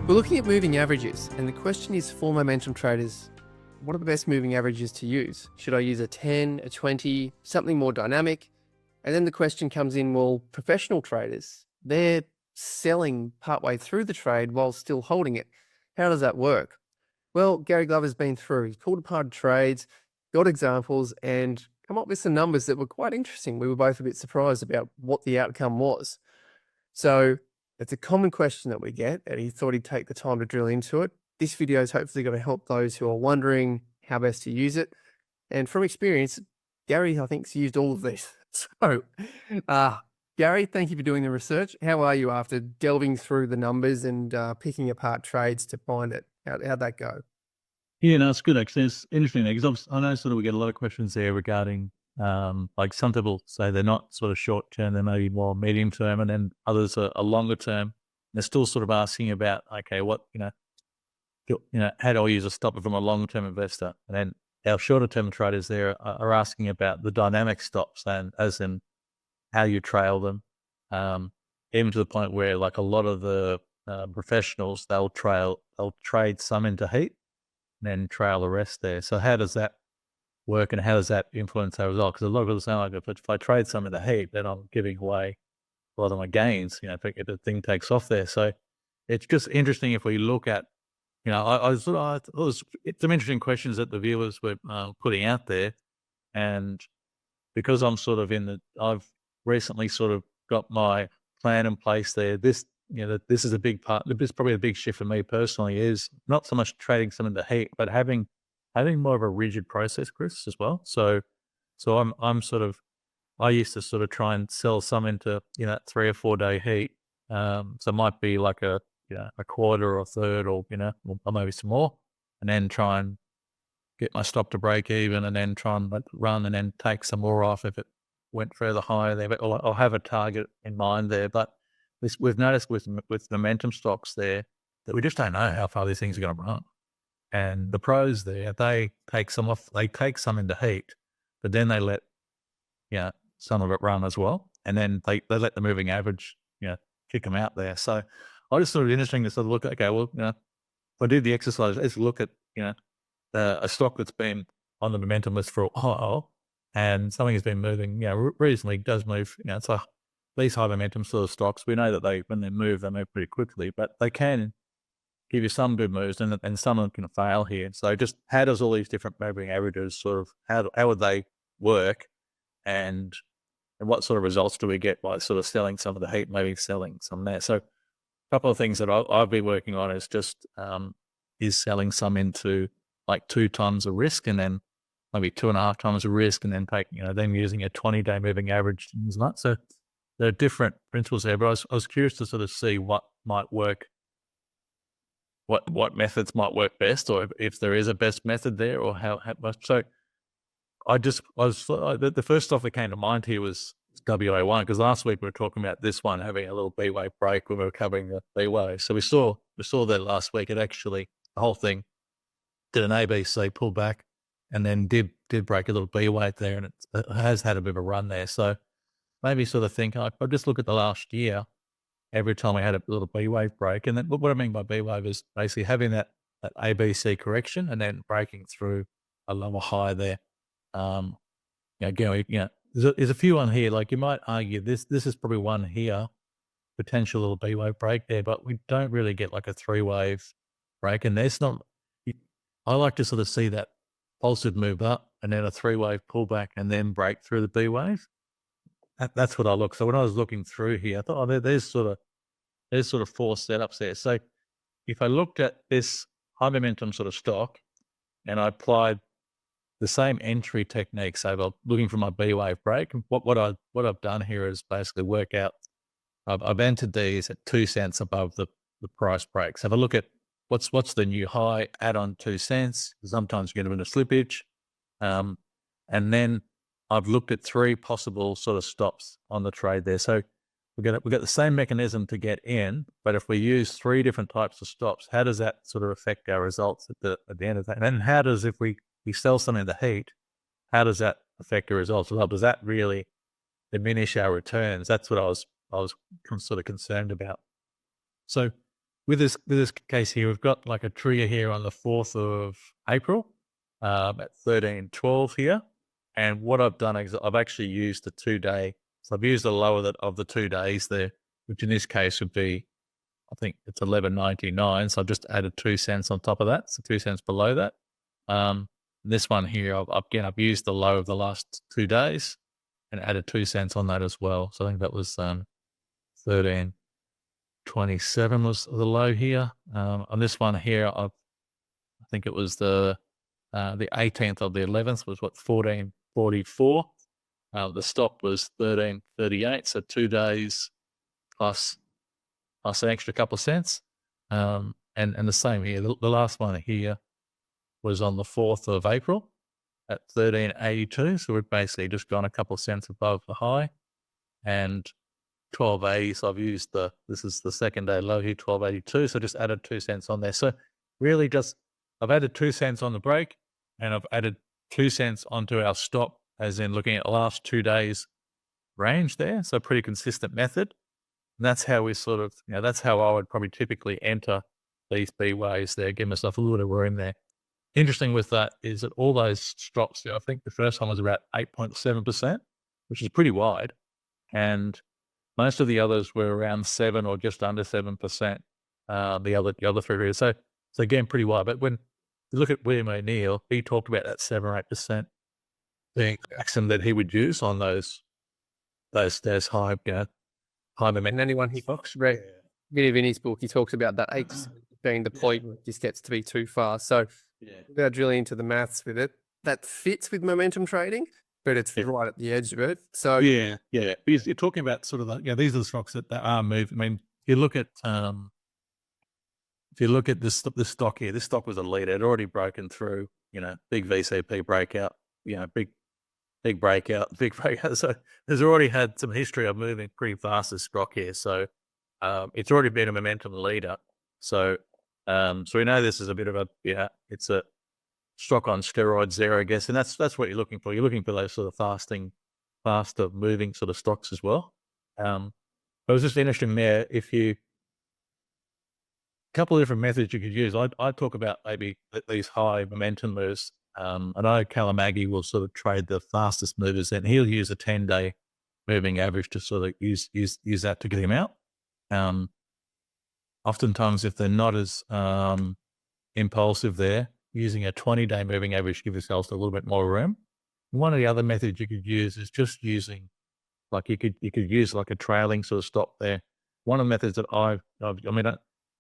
We're looking at moving averages, and the question is for momentum traders, what are the best moving averages to use? Should I use a 10, a 20, something more dynamic? And then the question comes in, well, professional traders, they're selling partway through the trade while still holding it. How does that work? Well, Gary Glover's been through, he's pulled apart trades, got examples, and come up with some numbers that were quite interesting. We were both a bit surprised about what the outcome was. So it's a common question that we get, and he thought he'd take the time to drill into it. This video is hopefully going to help those who are wondering how best to use it. And from experience, Gary, I think, has used all of these. So, Gary, thank you for doing the research. How are you after delving through the numbers and picking apart trades to find it? How'd that go? Yeah, no, it's good actually. It's interesting because I know sort of we get a lot of questions there regarding like some people say they're not sort of short term, they're maybe more medium term, and then others are longer term. They're still sort of asking about, okay, what how do I use a stopper from a long term investor? And then our shorter term traders there are asking about the dynamic stops, and as in how you trail them, even to the point where like a lot of the professionals they'll trade some into heat and then trail the rest there. So how does that work, and how does that influence our result? Because a lot of people say, like, if I trade some in the heat, then I'm giving away a lot of my gains, if the thing takes off there. So it's just interesting if we look at, it was some interesting questions that the viewers were putting out there. And because I'm sort of I've recently sort of got my plan in place there. This is a big part. This is probably a big shift for me personally, is not so much trading some in the heat, but having more of a rigid process, Chris, as well. So I'm sort of, I used to sort of try and sell some into 3 or 4 day heat. So it might be like a quarter or a third, or or maybe some more, and then try and get my stop to break even, and then try and let it run, and then take some more off if it went further higher there. But I'll have a target in mind there. But we've noticed with momentum stocks there that we just don't know how far these things are going to run. And the pros there, they take some off, they take some into heat, but then they let some of it run as well, and then they let the moving average kick them out there. So I just thought it interesting to sort of look at, okay, well, if I did the exercise, let's look at a stock that's been on the momentum list for a while, and something has been moving, reasonably does move. It's like these high momentum sort of stocks. We know that when they move pretty quickly, but they can give you some good moves, and some can fail here. So just how does all these different moving averages sort of, how would they work, and what sort of results do we get by sort of selling some of the heat, maybe selling some there? So a couple of things that I've been working on is just is selling some into like 2 tons of risk, and then maybe 2.5 tons of risk, and then then using a 20-day moving average, things like that. So there are different principles there, but I was curious to sort of see what might work, what methods might work best, or if there is a best method there, or how much. So the first stuff that came to mind here was WA1, because last week we were talking about this one having a little B wave break when we were covering the B wave. So we saw that last week. It actually, the whole thing did an ABC pull back, and then did break a little B wave there, and it has had a bit of a run there. So maybe sort of think, I'll just look at the last year, every time we had a little B wave break. And then what I mean by B wave is basically having that ABC correction and then breaking through a lower high there. There's a few on here, like you might argue this is probably one here, potential little B wave break there, but we don't really get like a 3 wave break. And there's not, I like to sort of see that pulsive move up and then a 3 wave pullback and then break through the B wave. That's what I look. So when I was looking through here, I thought, there's sort of 4 setups there. So if I looked at this high momentum sort of stock and I applied the same entry technique, so looking for my B wave break, what I've done here is basically work out, I've entered these at 2 cents above the price break. So if I look at what's the new high, add on 2 cents, sometimes you get a bit of slippage. And then I've looked at 3 possible sort of stops on the trade there. So we've got the same mechanism to get in, but if we use 3 different types of stops, how does that sort of affect our results at the end of that? And then how does, if we sell something in the heat, how does that affect the results? Well, does that really diminish our returns? That's what I was sort of concerned about. So with this case here, we've got like a trigger here on the 4th of April at 13.12 here. And what I've done is I've actually used the 2-day. So I've used the lower of the 2 days there, which in this case would be, I think it's 11.99. So I've just added 2 cents on top of that. So 2 cents below that. This one here, I've used the low of the last 2 days and added 2 cents on that as well. So I think that was 13.27 was the low here. On this one here, I think it was the 18th of the 11th was 14.44. The stop was 13.38. So 2 days plus an extra couple of cents. And the same here. The last one here was on the 4th of April at 13.82. So we've basically just gone a couple of cents above the high. And 12.80. So I've used this is the second day low here, 12.82. So just added 2 cents on there. So really I've added 2 cents on the break, and I've added 2 cents onto our stop, as in looking at the last 2 days range there. So pretty consistent method. And that's how we sort of, that's how I would probably typically enter these B waves there, give myself a little bit of room there. Interesting with that is that all those stops, I think the first one was about 8.7%, which is pretty wide. And most of the others were around 7 or just under 7%. The other 3 areas. So again, pretty wide. But when you look at William O'Neill, he talked about that 7 or 8% being the maximum that he would use on those high, high momentum. And anyone he talks about, in his book, he talks about that 8 being the point where it just gets to be too far. So without drilling into the maths with it, that fits with momentum trading, but it's right at the edge of it. So because you're talking about sort of these are the stocks that are moving. I mean, if you look at this stock here, this stock was a leader. It had already broken through, big VCP breakout, big breakout. So there's already had some history of moving pretty fast, this stock here. So it's already been a momentum leader. So we know this is a bit of it's a stock on steroids there, I guess. And that's what you're looking for. You're looking for those sort of faster moving sort of stocks as well. But it was just interesting there. A couple of different methods you could use. I talk about maybe these high momentum moves. I know Kalamagi will sort of trade the fastest movers, and he'll use a 10-day moving average to sort of use that to get him out. Oftentimes, if they're not as impulsive there, using a 20-day moving average gives yourselves a little bit more room. And one of the other methods you could use is just using, like you could use like a trailing sort of stop there. One of the methods that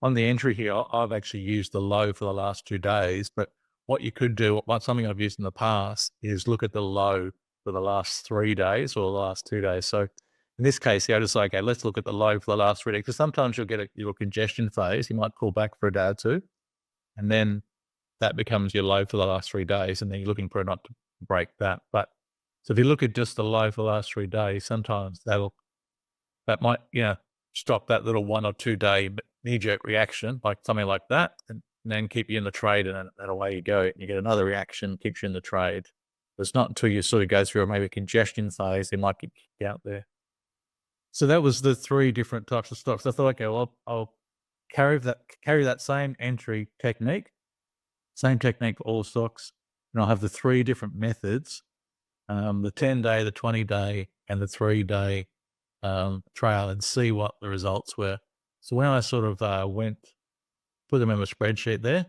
on the entry here, I've actually used the low for the last 2 days, but what you could do, something I've used in the past, is look at the low for the last 3 days or the last 2 days. So in this case, I just say, okay, let's look at the low for the last 3 days, because sometimes you'll get your congestion phase. You might pull back for a day or two, and then that becomes your low for the last 3 days, and then you're looking for it not to break that. But so if you look at just the low for the last 3 days, sometimes that might stop that little 1 or 2 day knee-jerk reaction, like something like that, and then keep you in the trade, and then away you go. You get another reaction, keeps you in the trade. It's not until you sort of go through maybe a congestion phase, they might get kicked out there. So that was the 3 different types of stocks. I thought, okay, well, I'll carry that same entry technique, for all stocks, and I'll have the 3 different methods, the 10-day, the 20-day, and the 3-day trail, and see what the results were. So when I sort of put them in a spreadsheet there,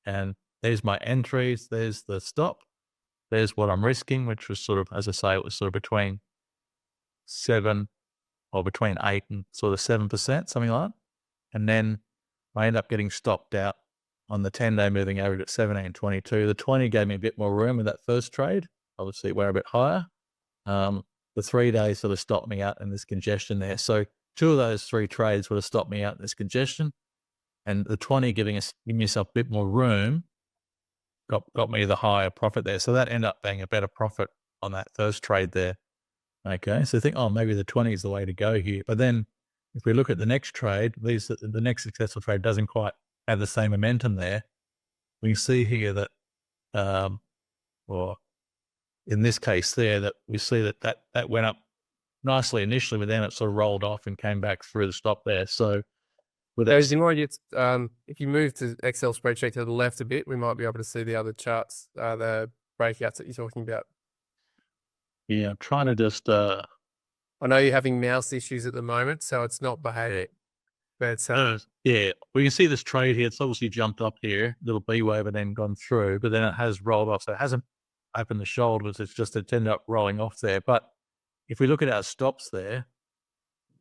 and there's my entries, there's the stop, there's what I'm risking, which was sort of, as I say, it was sort of between 7 or between 8 and sort of 7%, something like that. And then I end up getting stopped out on the 10-day moving average at 17.22. The 20 gave me a bit more room in that first trade. Obviously, it went a bit higher. The 3 days sort of stopped me out in this congestion there. So 2 of those 3 trades would have stopped me out in this congestion. And the 20 giving yourself a bit more room got me the higher profit there. So that ended up being a better profit on that first trade there. Okay, so think, maybe the 20 is the way to go here. But then if we look at the next trade, the next successful trade doesn't quite have the same momentum there. We can see here that, or in this case there, that we see that went up nicely initially, but then it sort of rolled off and came back through the stop there. So with So, that. as you might get, if you move to Excel spreadsheet to the left a bit, we might be able to see the other charts, the breakouts that you're talking about. Yeah, I'm trying to just, I know you're having mouse issues at the moment, so it's not behaving. But yeah, we can see this trade here. It's obviously jumped up here, little B wave, and then gone through, but then it has rolled off. So it hasn't opened the shoulders. It's just it ended up rolling off there. But if we look at our stops there,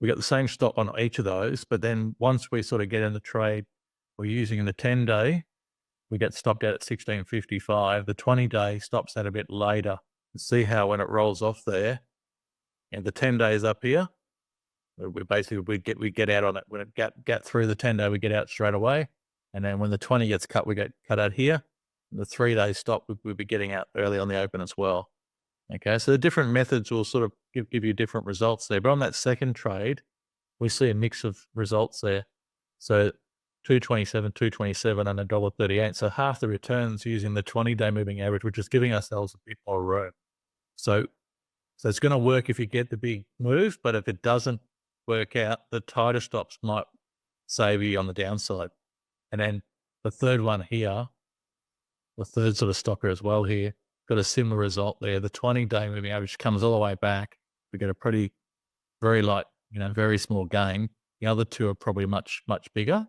we got the same stop on each of those. But then once we sort of get in the trade, we're using in the 10-day, we get stopped out at 16.55. The 20-day stops that a bit later. See how when it rolls off there, and the 10 days up here, we basically we get out on it when it get through the 10-day, we get out straight away, and then when the 20 gets cut, we get cut out here. The 3-day stop, we'll be getting out early on the open as well. Okay, so the different methods will sort of give you different results there. But on that second trade, we see a mix of results there. So 227, 227, and $1.38. So half the returns using the 20-day moving average, which is giving ourselves a bit more room. So it's going to work if you get the big move, but if it doesn't work out, the tighter stops might save you on the downside. And then the third one here, the third sort of stocker as well here, got a similar result there. The 20-day moving average comes all the way back. We get a pretty, very light, very small gain. The other two are probably much, much bigger,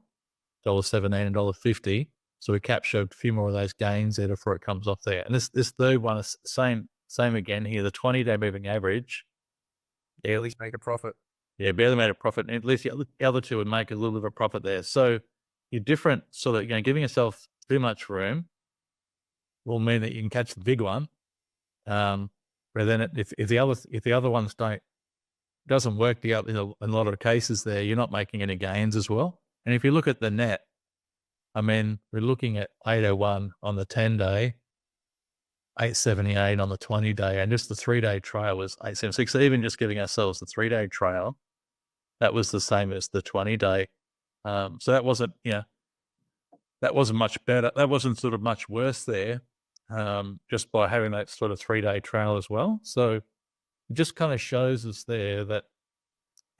$1.17 and $1.50. So we capture a few more of those gains there before it comes off there. And this third one is same again here. The 20-day moving average barely make a profit. Yeah, barely made a profit. And at least the other two would make a little bit of a profit there. So you're different, sort of, giving yourself too much room will mean that you can catch the big one. But then if the other ones doesn't work, in a lot of cases there, you're not making any gains as well. And if you look at the net, I mean, we're looking at 801 on the 10-day, 878 on the 20-day, and just the 3-day trail was 876. So even just giving ourselves the 3-day trail, that was the same as the 20-day. So that wasn't, that wasn't much better. That wasn't sort of much worse there, just by having that sort of 3-day trail as well. So it just kind of shows us there that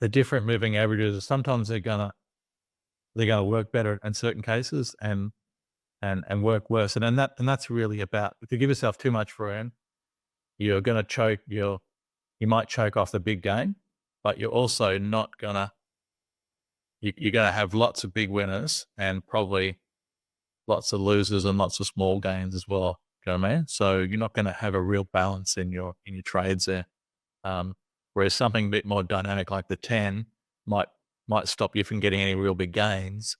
the different moving averages, sometimes they're gonna work better in certain cases and work worse. And that's really about, if you give yourself too much room, you're gonna choke. You might choke off the big gain, but you're also not gonna. You're gonna have lots of big winners and probably lots of losers and lots of small gains as well. Do you know what I mean? So you're not going to have a real balance in your trades there. Whereas something a bit more dynamic like the 10 might stop you from getting any real big gains,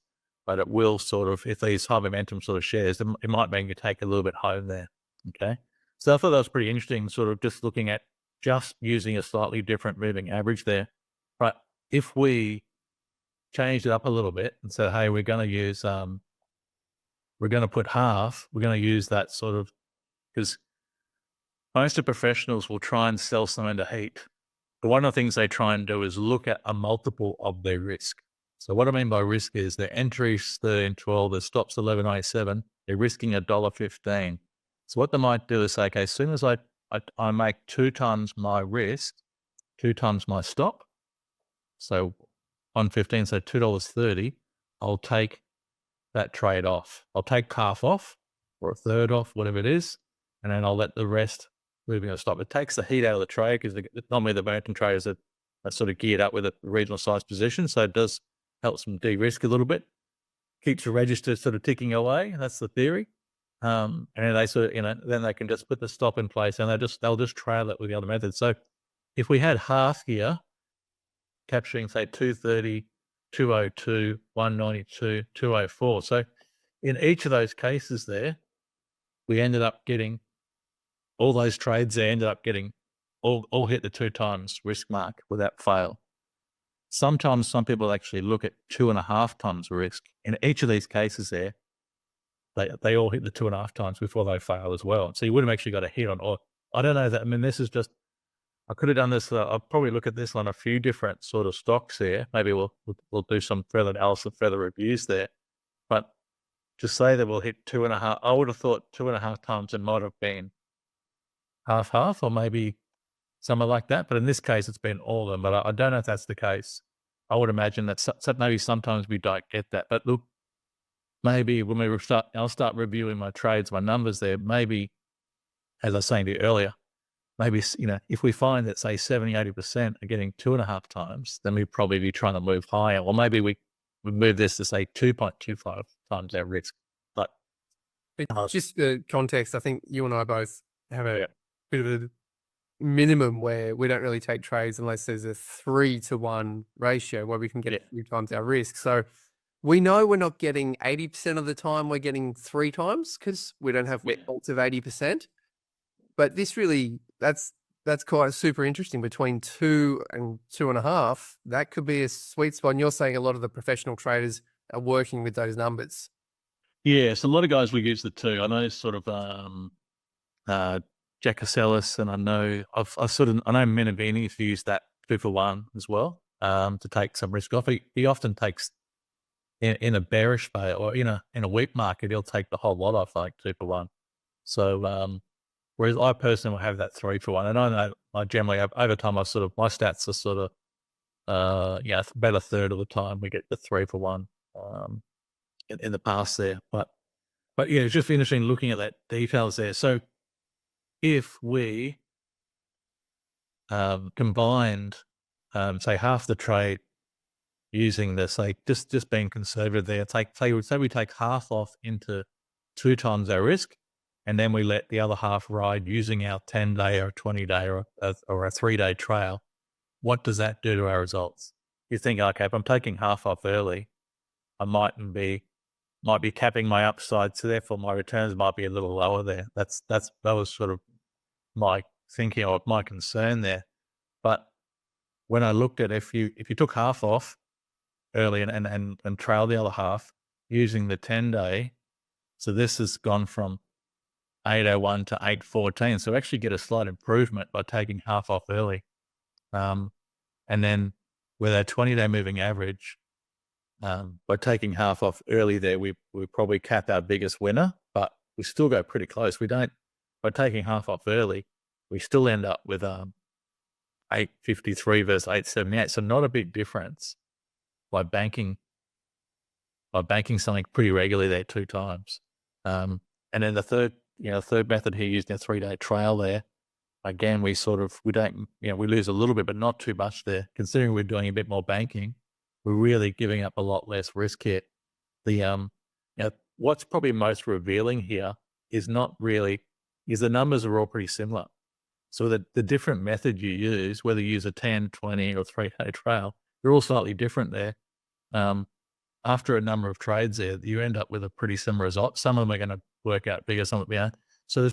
but it will sort of, if these high momentum sort of shares, it might mean you take a little bit home there. Okay. So I thought that was pretty interesting, sort of just looking at just using a slightly different moving average there. But if we changed it up a little bit and said, hey, we're going to use, we're going to put half, we're going to use that sort of, because most of professionals will try and sell some into heat. But one of the things they try and do is look at a multiple of their risk. So what I mean by risk is their entries 13.12, their stops 11.97, they're risking $1.15. So what they might do is say, okay, as soon as I make 2 times my risk, 2 times my stop, so on 15, so $2.30, I'll take that trade off. I'll take half off or a third off, whatever it is, and then I'll let the rest moving a stop. It takes the heat out of the trade because normally the momentum traders are sort of geared up with a regional size position. So it does help them de-risk a little bit, keeps the register sort of ticking away. That's the theory. And then they sort of, then they can just put the stop in place and they'll just trail it with the other method. So if we had half here, capturing say 230, 202, 192, 204. So in each of those cases there, we ended up getting all those trades there ended up getting all hit the 2 times risk mark without fail. Sometimes some people actually look at 2.5 times risk. In each of these cases there, they all hit the 2.5 times before they fail as well. So you would have actually got a hit on, or I don't know that. I mean, this is just, I could have done this. I'll probably look at this on a few different sort of stocks here. Maybe we'll do some further analysis, further reviews there. But to say that we'll hit 2.5, I would have thought 2.5 times it might have been half, or maybe somewhere like that. But in this case, it's been all of them. But I don't know if that's the case. I would imagine that maybe sometimes we don't get that. But look, maybe when I'll start reviewing my trades, my numbers there. Maybe, as I was saying to you earlier, maybe, if we find that, say, 70-80% are getting 2.5 times, then we'd probably be trying to move higher. Or maybe we move this to, say, 2.25 times our risk. But just the context, I think you and I both have a Yeah. bit of a minimum where we don't really take trades unless there's a 3-to-1 ratio where we can get 2 times our risk. So we know we're not getting 80% of the time, we're getting 3 times because we don't have faults of 80%. But this really, that's quite super interesting. Between 2 and 2.5, that could be a sweet spot. And you're saying a lot of the professional traders are working with those numbers. Yeah, so a lot of guys will use the 2. I know sort of Jack Casellas, and I know Minervini used that 2-for-1 as well, to take some risk off. He often takes in a bearish phase or in a weak market, he'll take the whole lot off, like 2-for-1. So whereas I personally will have that 3-for-1, and I know I generally have, over time, my stats are sort of about a third of the time we get the 3-for-1 in the past there. But yeah, it's just interesting looking at that details there. So if we combined, say, half the trade using the, say, just being conservative there, say we take half off into 2 times our risk, and then we let the other half ride using our 10-day or 20-day or a 3-day trail, what does that do to our results? You think, okay, if I'm taking half off early, I might be capping my upside, so therefore my returns might be a little lower there. That was sort of my thinking or my concern there. But when I looked at if you took half off early and trailed the other half using the 10-day, so this has gone from 801 to 814. So actually get a slight improvement by taking half off early. And then with our 20-day moving average, by taking half off early there, we probably cap our biggest winner, but we still go pretty close. By taking half off early, we still end up with 853 versus 878. So not a big difference by banking something pretty regularly there 2 times. And then the third method here, using a 3-day trail there, again, we lose a little bit, but not too much there. Considering we're doing a bit more banking, we're really giving up a lot less risk here. What's probably most revealing here is the numbers are all pretty similar. So the different method you use, whether you use a 10, 20 or 3-day trail, they're all slightly different there. After a number of trades there, you end up with a pretty similar result. Some of them are going to work out bigger, some of them are. So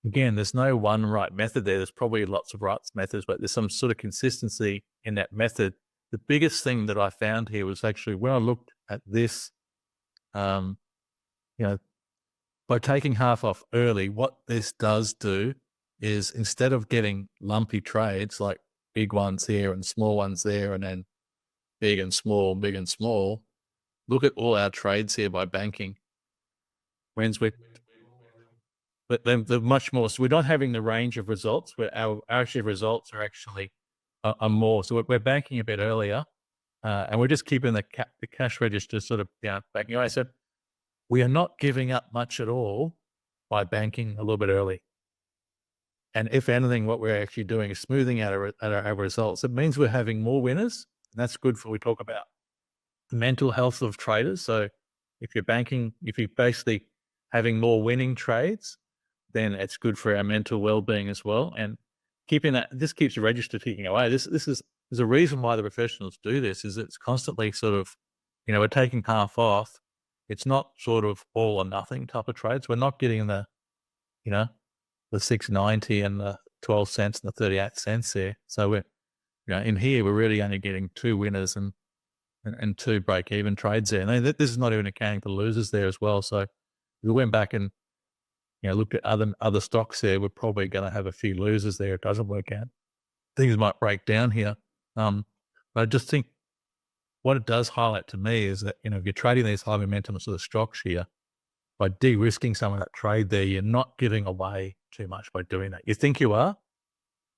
there's no one right method there. There's probably lots of right methods, but there's some sort of consistency in that method. The biggest thing that I found here was actually when I looked at this, by taking half off early, what this does do is instead of getting lumpy trades like big ones here and small ones there and then big and small, look at all our trades here by banking. But then they're much more, so we're not having the range of results where our actual results are actually are more. So we're banking a bit earlier, and we're just keeping the cash register sort of banking away. So we are not giving up much at all by banking a little bit early. And if anything, what we're actually doing is smoothing out our results. It means we're having more winners, and that's good we talk about the mental health of traders. So if you're basically having more winning trades, then it's good for our mental well-being as well. And this keeps the register ticking away. There's a reason why the professionals do this, is it's constantly sort of, we're taking half off. It's not sort of all or nothing type of trades. We're not getting the 6.90 and the 12 cents and the 38 cents there. So we're, in here, we're really only getting 2 winners and 2 break-even trades there. And this is not even accounting for losers there as well. So if we went back and looked at other stocks there, we're probably going to have a few losers there. It doesn't work out. Things might break down here. But I just think what it does highlight to me is that, if you're trading these high momentum sort of stocks here, by de-risking some of that trade there, you're not giving away too much by doing that. You think you are,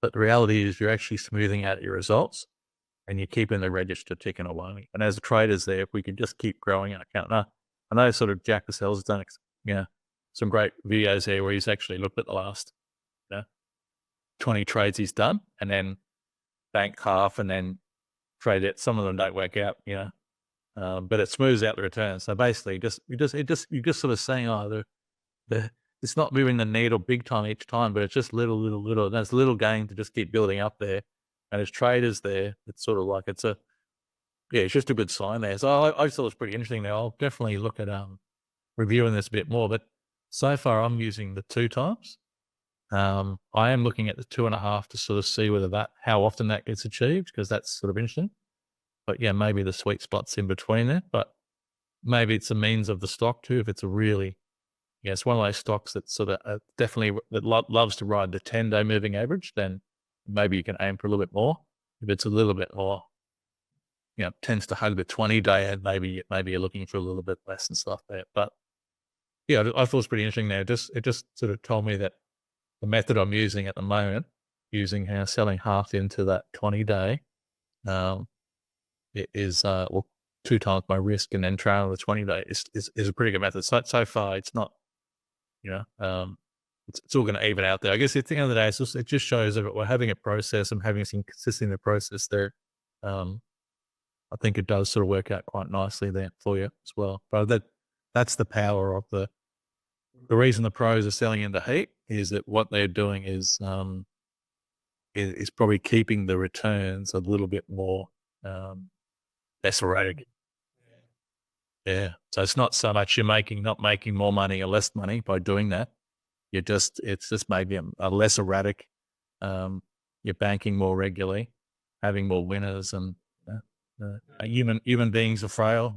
but the reality is you're actually smoothing out your results. and you're keeping the register ticking away. And as traders there, if we can just keep growing our account. Now, I know sort of Jack Lascelles has done some great videos here where he's actually looked at the last 20 trades he's done and then bank half and then trade it. Some of them don't work out, but it smooths out the returns. So basically, you're just sort of saying, it's not moving the needle big time each time, but it's just little. There's little gain to just keep building up there. And as traders there, it's sort of like it's just a good sign there. So I thought it was pretty interesting there. I'll definitely look at reviewing this a bit more. But so far, I'm using the 2 times. I am looking at the 2.5 to sort of see how often that gets achieved, because that's sort of interesting. But yeah, maybe the sweet spot's in between there. But maybe it's a means of the stock too. If it's it's one of those stocks that sort of definitely loves to ride the 10-day moving average, then maybe you can aim for a little bit more. If it's a little bit more, tends to hug the 20-day, and maybe you're looking for a little bit less and stuff there. But yeah, I thought it was pretty interesting there. It just sort of told me that the method I'm using at the moment, selling half into that 20-day, it is 2 times my risk, and then trailing the 20-day is a pretty good method. So far, it's not, it's all going to even out there. I guess at the end of the day, it just shows that we're having a process and having some consistency in the process there. I think it does sort of work out quite nicely there for you as well. But that's the power of the reason the pros are selling into heat is that what they're doing is probably keeping the returns a little bit more less erratic. Yeah. So it's not so much you're not making more money or less money by doing that. It's just maybe a less erratic. You're banking more regularly, having more winners, and human beings are frail.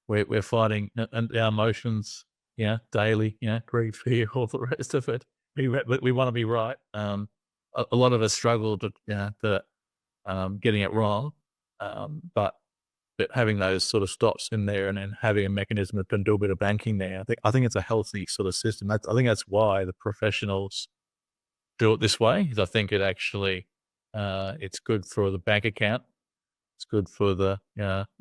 We're fighting and our emotions, daily, grief, fear, all the rest of it. We want to be right. A lot of us struggle to getting it wrong, but having those sort of stops in there and then having a mechanism that can do a bit of banking there, I think it's a healthy sort of system. I think that's why the professionals do it this way. Is I think it actually it's good for the bank account. It's good for the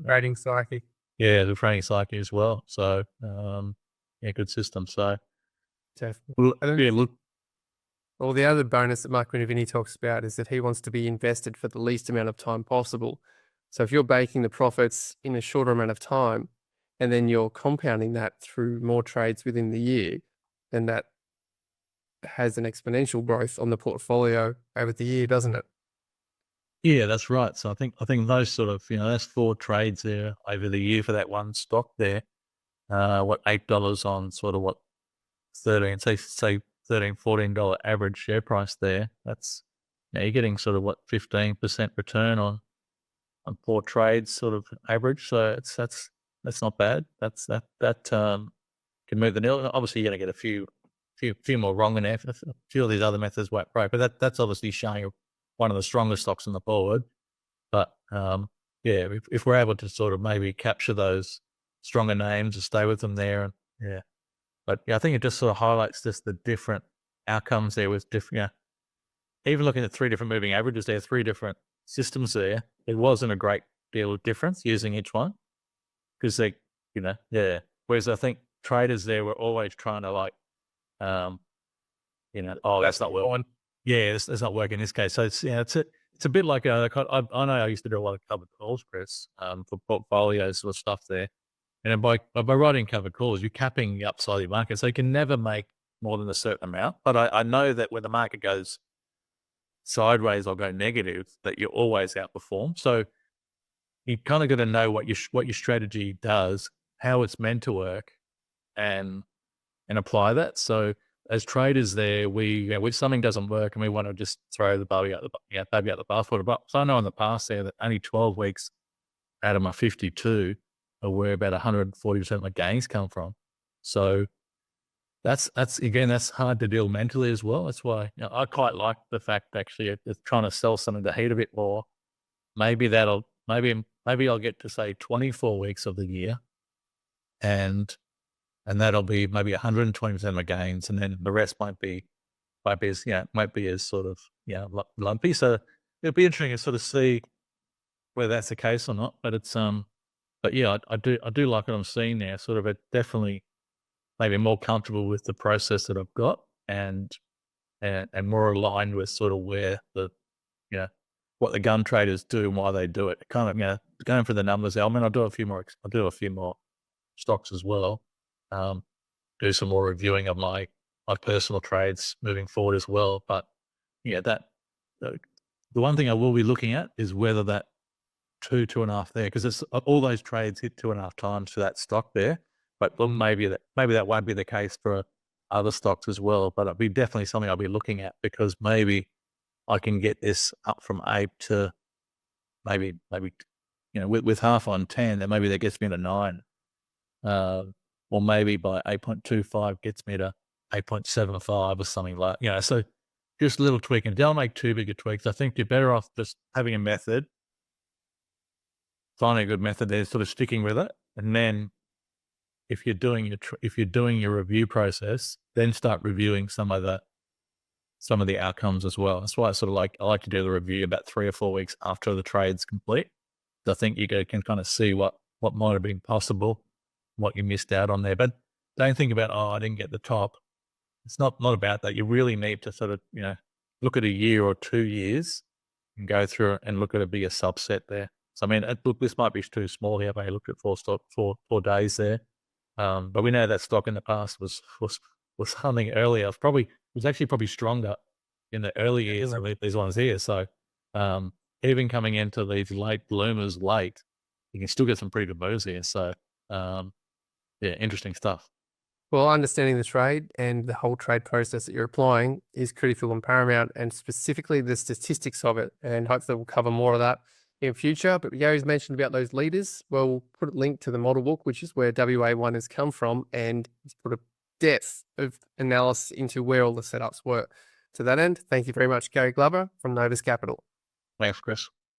Trading psyche. Yeah, the trading psyche as well. So good system. So Definitely. Well, the other bonus that Mark Minervini talks about is that he wants to be invested for the least amount of time possible. So if you're baking the profits in a shorter amount of time, and then you're compounding that through more trades within the year, then that has an exponential growth on the portfolio over the year, doesn't it? Yeah, that's right. So I think those sort of, that's 4 trades there over the year for that one stock there. $8 on sort of what 13, say $13, $14 average share price there. That's, you're getting sort of what 15% return on 4 trades sort of average. So that's not bad. That can move the needle. Obviously you're going to get a few more wrong in there. A few of these other methods won't break, but that's obviously showing one of the strongest stocks in the board. But if we're able to sort of maybe capture those stronger names and stay with them there, but I think it just sort of highlights just the different outcomes there with different. Even looking at 3 different moving averages, there are 3 different systems there. It wasn't a great deal of difference using each one because Whereas I think traders there were always trying to that's not working. Yeah, it's not working in this case. So it's a bit like I know I used to do a lot of covered calls, Chris, for portfolios sort of stuff there. And by writing covered calls, you're capping the upside of your market, so you can never make more than a certain amount. But I know that when the market goes sideways or go negative, that you always outperform. So you kind of got to know what your strategy does, how it's meant to work, and apply that. So as traders, there if something doesn't work and we want to just throw the baby out the bathwater. But so I know in the past there that only 12 weeks out of my 52 are where about 140% of my gains come from. So that's hard to deal mentally as well. That's why I quite like the fact actually it's trying to sell something to heat a bit more. Maybe I'll get to say 24 weeks of the year, and that'll be maybe 120% of my gains, and then the rest might be as sort of lumpy. So it'll be interesting to sort of see whether that's the case or not. But it's but yeah, I do like what I'm seeing now. Sort of, it definitely maybe more comfortable with the process that I've got, and and more aligned with sort of where the, you know, what the gun traders do and why they do it. Kind of, going for the numbers element. I'll do a few more. I'll do a few more stocks as well. Do some more reviewing of my personal trades moving forward as well. But yeah, the, the one thing I will be looking at is whether that 2.5 there, because it's all those trades hit 2.5 times for that stock there. But maybe that won't be the case for other stocks as well. But it'll be definitely something I'll be looking at, because maybe I can get this up from 8 to maybe with half on 10, then maybe that gets me to 9. Or maybe by 8.25 gets me to 8.75 or something like, so just a little tweaking. Don't make too big a tweaks. I think you're better off just having a method, finding a good method there, sort of sticking with it. And then if you're doing your review process, then start reviewing some of the outcomes as well. That's why I like to do the review about 3 or 4 weeks after the trade's complete. So I think you can kind of see what might have been possible, what you missed out on there. But don't think about, I didn't get the top. It's not about that. You really need to sort of, look at a year or 2 years and go through it and look at a bigger subset there. So, I mean, look, this might be too small here. I looked at 4 days there. But we know that stock in the past was hunting earlier. It was actually probably stronger in the early years than these ones here. So, even coming into these late bloomers late, you can still get some pretty good moves here. So, interesting stuff. Well, understanding the trade and the whole trade process that you're applying is critical and paramount, and specifically the statistics of it. And hopefully we'll cover more of that in future. But Gary's mentioned about those leaders. Well, we'll put a link to the model book, which is where WA1 has come from, and it's put a depth of analysis into where all the setups were. To that end, thank you very much, Gary Glover from Novus Capital. Thanks, Chris.